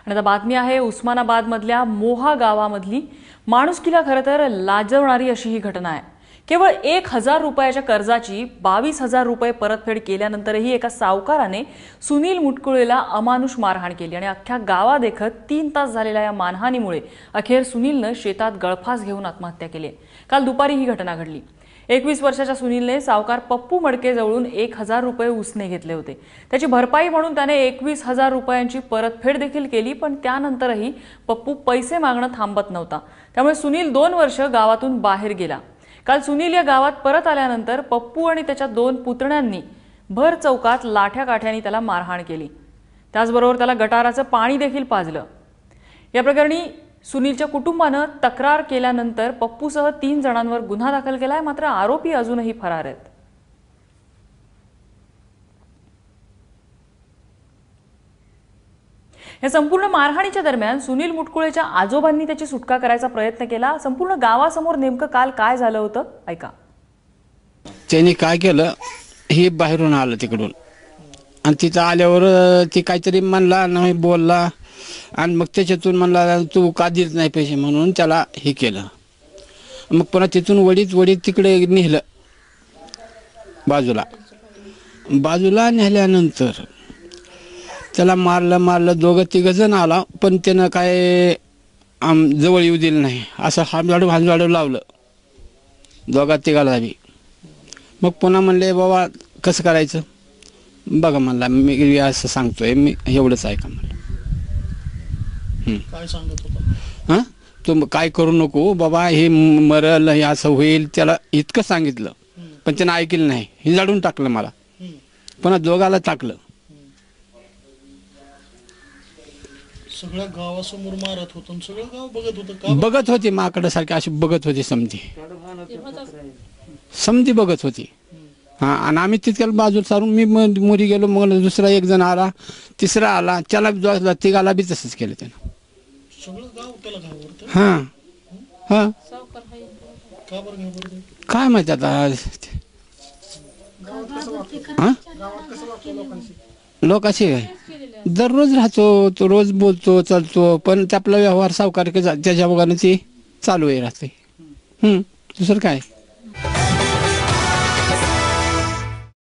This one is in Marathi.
आणि आता बातमी आहे उस्मानाबाद मधल्या मोहा गावामधली। माणुसकीला खरं तर लाजवणारी अशी ही घटना आहे। केवळ 1000 रुपयाच्या कर्जाची 22,000 रुपये परतफेड केल्यानंतरही एका सावकाराने सुनील मुटकुळेला अमानुष मारहाण केली आणि अख्ख्या गावादेखत 3 तास झालेल्या या मारहाणीमुळे अखेर सुनीलने शेतात गळफास घेऊन आत्महत्या केली। काल दुपारी ही घटना घडली। 21 वर्षाच्या सुनीलने सावकार पप्पू मडके जवळून 1000 रुपये उसने घेतले होते। त्याची भरपाई म्हणून त्याने 21,000 रुपयांची परतफेड देखील केली, पण त्यानंतरही पप्पू पैसे मागणं थांबत नव्हता। त्यामुळे सुनील 2 वर्ष गावातून बाहेर गेला। काल सुनील या गावात परत आल्यानंतर पप्पू आणि त्याच्या 2 पुतण्यांनी भर चौकात लाठ्या काठ्यांनी त्याला मारहाण केली। त्याचबरोबर त्याला गटाराचं पाणी देखील पाजलं। या प्रकरणी सुनीलच्या कुटुंबाने तक्रार केल्यानंतर पप्पूसह 3 जणांवर गुन्हा दाखल केलाय, मात्र आरोपी अजूनही फरार आहेत। या संपूर्ण मारहाणीच्या दरम्यान सुनील मुटकुळेच्या आजोबांनी त्याची सुटका करायचा प्रयत्न केला। संपूर्ण गावासमोर नेमकं काल काय झालं होतं ऐका। त्यांनी काय केलं, हे बाहेरून आलं तिकडून आणि तिथं आल्यावर ती काहीतरी म्हणला नाही बोलला आणि मग त्याच्यातून म्हणला तू का देत नाही पैसे म्हणून त्याला हे केलं। मग पुन्हा तिथून वडीत तिकडे नेलं बाजूला नेल्यानंतर त्याला मारलं 2-3 जण आला, पण त्यानं काय जवळ येऊ दिलं नाही। असं भांजाडू लावलं 2-3 बी। मग पुन्हा म्हणले बाबा कसं करायचं बघा, म्हणला मी असं सांगतोय, मी एवढंच ऐका म्हणलं। काय सांगत होता? हां, तू काय करू नको बाबा, हे मरल, हे असं होईल, त्याला इतकं सांगितलं, पण त्यानं ऐकलं नाही। हे जाडून टाकलं मला, पुन्हा दोघाला टाकलं। सगळ्या गावासमोर मारत होतं, सगळं गाव बघत होतं। बघत होती माकडासारखी अशी बघत होती समधी बघत होती। हां, आणि आम्ही तितक्याला बाजूला सारून मी मोरी गेलो, मग दुसरा 1 जण आला, तिसरा आला, त्याला 3घाला बी तसंच केलं त्यानं। सगळं गाव त्याला घाबरतं। हां हां, का बरं घाबरतं काय माहिती आता। लोक असे दररोज राहतो, तो रोज बोलतो चालतो, पण आपला व्यवहार सावकार त्याच्या बघानं ते चालू आहे राहते। दुसरं काय।